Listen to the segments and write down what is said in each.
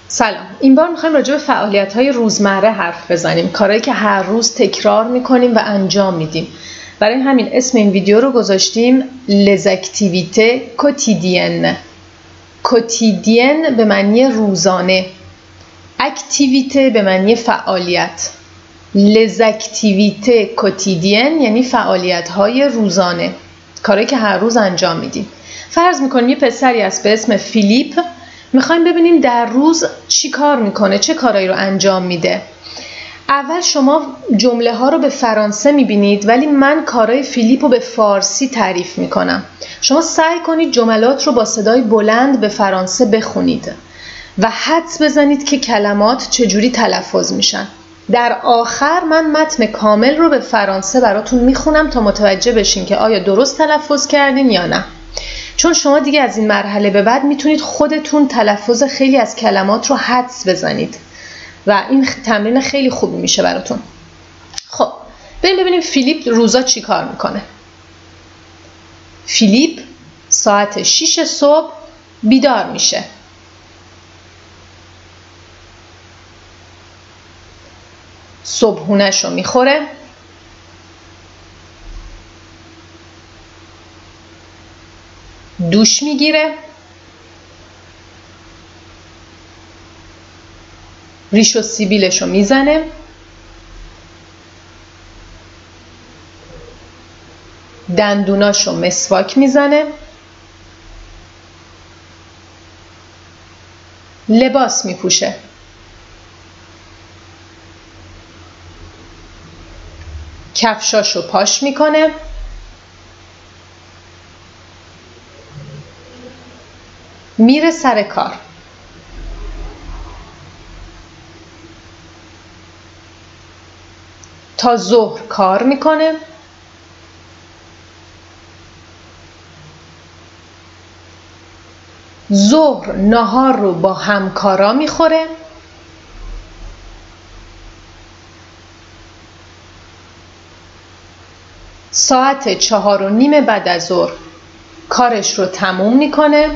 سلام. این بار میخوایم راجع به فعالیت‌های روزمره حرف بزنیم، کارهایی که هر روز تکرار میکنیم و انجام میدیم. برای همین اسم این ویدیو رو گذاشتیم Les activités quotidiennes. کوتیدین به معنی روزانه، اکتیویته به معنی فعالیت. Les activités quotidiennes یعنی فعالیت‌های روزانه، کارهایی که هر روز انجام میدیم. فرض میکنیم یه پسری هست به اسم فیلیپ، میخوایم ببینیم در روز چی کار میکنه، چه کارایی رو انجام میده. اول شما جمله ها رو به فرانسه میبینید ولی من کارهای فیلیپ رو به فارسی تعریف میکنم. شما سعی کنید جملات رو با صدای بلند به فرانسه بخونید و حدس بزنید که کلمات چجوری تلفظ میشن. در آخر من متن کامل رو به فرانسه براتون میخونم تا متوجه بشین که آیا درست تلفظ کردین یا نه. چون شما دیگه از این مرحله به بعد میتونید خودتون تلفظ خیلی از کلمات رو حدس بزنید و این تمرین خیلی خوبی میشه براتون. خب بریم ببینیم فیلیپ روزا چی کار میکنه. فیلیپ ساعت 6 صبح بیدار میشه. صبحونش رو میخوره. دوش میگیره. ریش و سیبیلش رو میزنه. دندوناش رو مسواک میزنه. لباس میپوشه. کفشاش رو پاش میکنه. میره سر کار. تا ظهر کار میکنه. ظهر نهار رو با همکارا میخوره. ساعت 4:30 بعد از ظهر کارش رو تموم میکنه.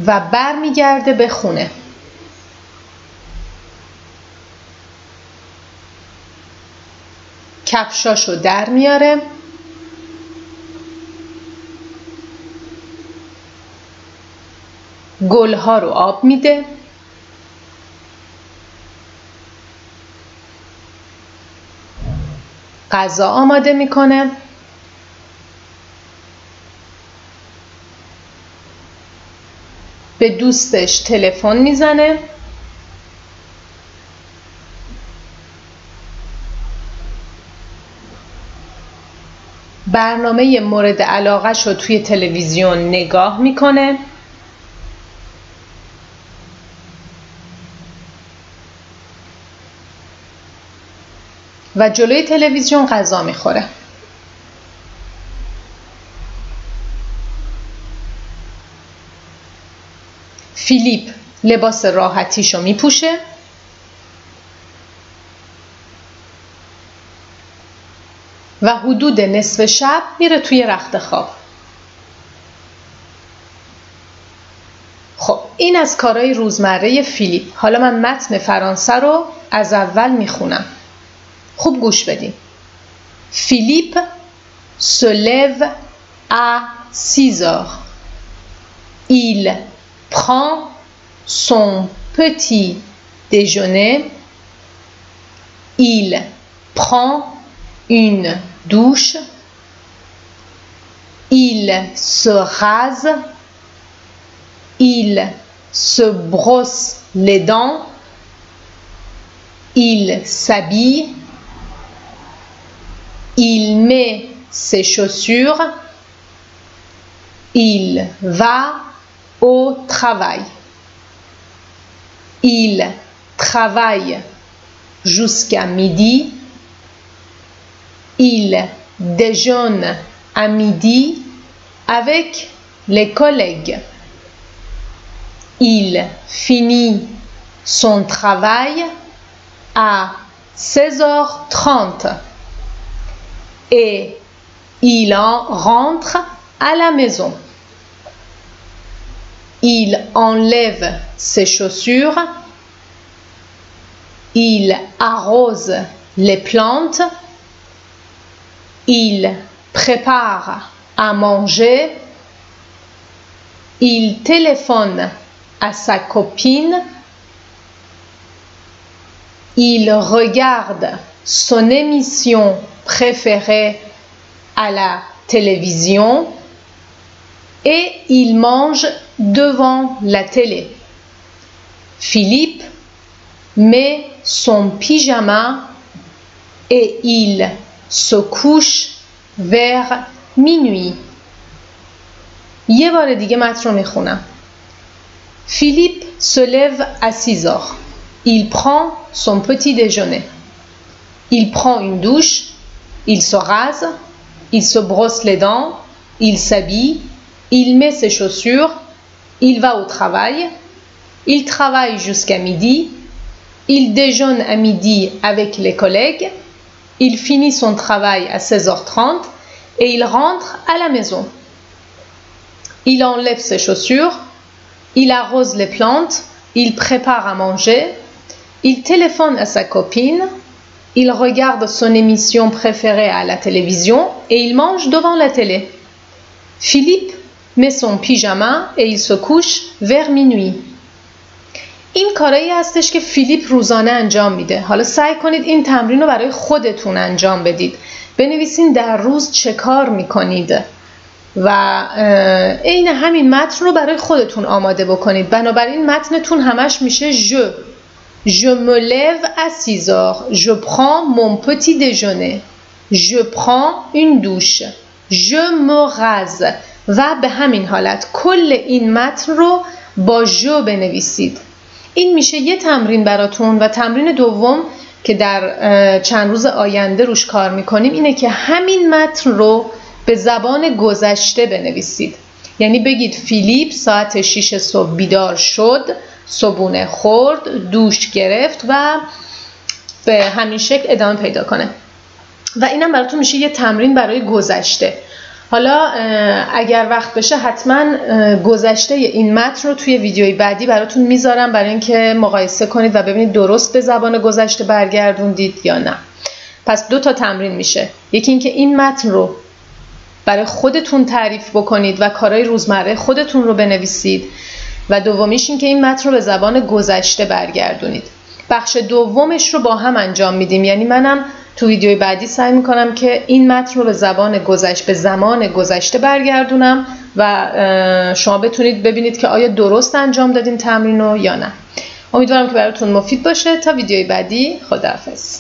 و برمیگرده به خونه. کفشاشو در میاره. گلها رو آب میده. غذا آماده میکنه. به دوستش تلفن میزنه. برنامه مورد علاقه‌ش رو توی تلویزیون نگاه میکنه. و جلوی تلویزیون غذا میخوره. فیلیپ لباس راحتیشو میپوشه. و حدود نصف شب میره توی رخت خواب. خب این از کارهای روزمره فیلیپ. حالا من متن فرانسه رو از اول میخونم. خوب گوش بدین. فیلیپ se lève à 6 heures. Il prend son petit déjeuner. Il prend une douche. Il se rase. Il se brosse les dents. Il s'habille. Il met ses chaussures. Il va au travail. Il travaille jusqu'à midi. Il déjeune à midi avec les collègues. Il finit son travail à 16h30 et il en rentre à la maison. il enlève ses chaussures. Il arrose les plantes. Il prépare à manger. Il téléphone à sa copine. Il regarde son émission préférée à la télévision et il mange devant la télé. Philippe met son pyjama et il se couche vers minuit. یه بار دیگه متن رو میخونم. Philippe se lève à 6 heures. Il prend son petit déjeuner. Il prend une douche. Il se rase. Il se brosse les dents. Il s'habille. Il met ses chaussures. Il va au travail. Il travaille jusqu'à midi. Il déjeune à midi avec les collègues. Il finit son travail à 16h30 et il rentre à la maison. Il enlève ses chaussures. Il arrose les plantes. Il prépare à manger. Il téléphone à sa copine. Il regarde son émission préférée à la télévision et il mange devant la télé. Philippe met son pyjama et il se couche vers minuit. این کارایی هستش که فیلیپ روزانه انجام میده. حالا سعی کنید این تمرین رو برای خودتون انجام بدید. بنویسین در روز چه کار میکنید و عین همین متن رو برای خودتون آماده بکنید. بنابراین متنتون همش میشه Je me lève à 6 heures. Je prends mon petit déjeuner. Je prends une douche. Je me rase. و به همین حالت کل این متن رو با جو بنویسید. این میشه یه تمرین براتون و تمرین دوم که در چند روز آینده روش کار میکنیم اینه که همین متن رو به زبان گذشته بنویسید. یعنی بگید فیلیپ ساعت 6 صبح بیدار شد، صبحونه خورد، دوش گرفت و به همین شکل ادامه پیدا کنه. و اینم براتون میشه یه تمرین برای گذشته. حالا اگر وقت بشه حتما گذشته این متن رو توی ویدیوی بعدی براتون میذارم برای اینکه مقایسه کنید و ببینید درست به زبان گذشته برگردوندید یا نه. پس 2 تا تمرین میشه. یکی اینکه این متن رو برای خودتون تعریف بکنید و کارهای روزمره خودتون رو بنویسید و دومیش این که این متن رو به زبان گذشته برگردونید. بخش دومش رو با هم انجام میدیم. یعنی منم تو ویدیوی بعدی سعی میکنم که این متن رو به زمان گذشته برگردونم و شما بتونید ببینید که آیا درست انجام دادین تمرین رو یا نه. امیدوارم که براتون مفید باشه. تا ویدیوی بعدی، خداحافظ.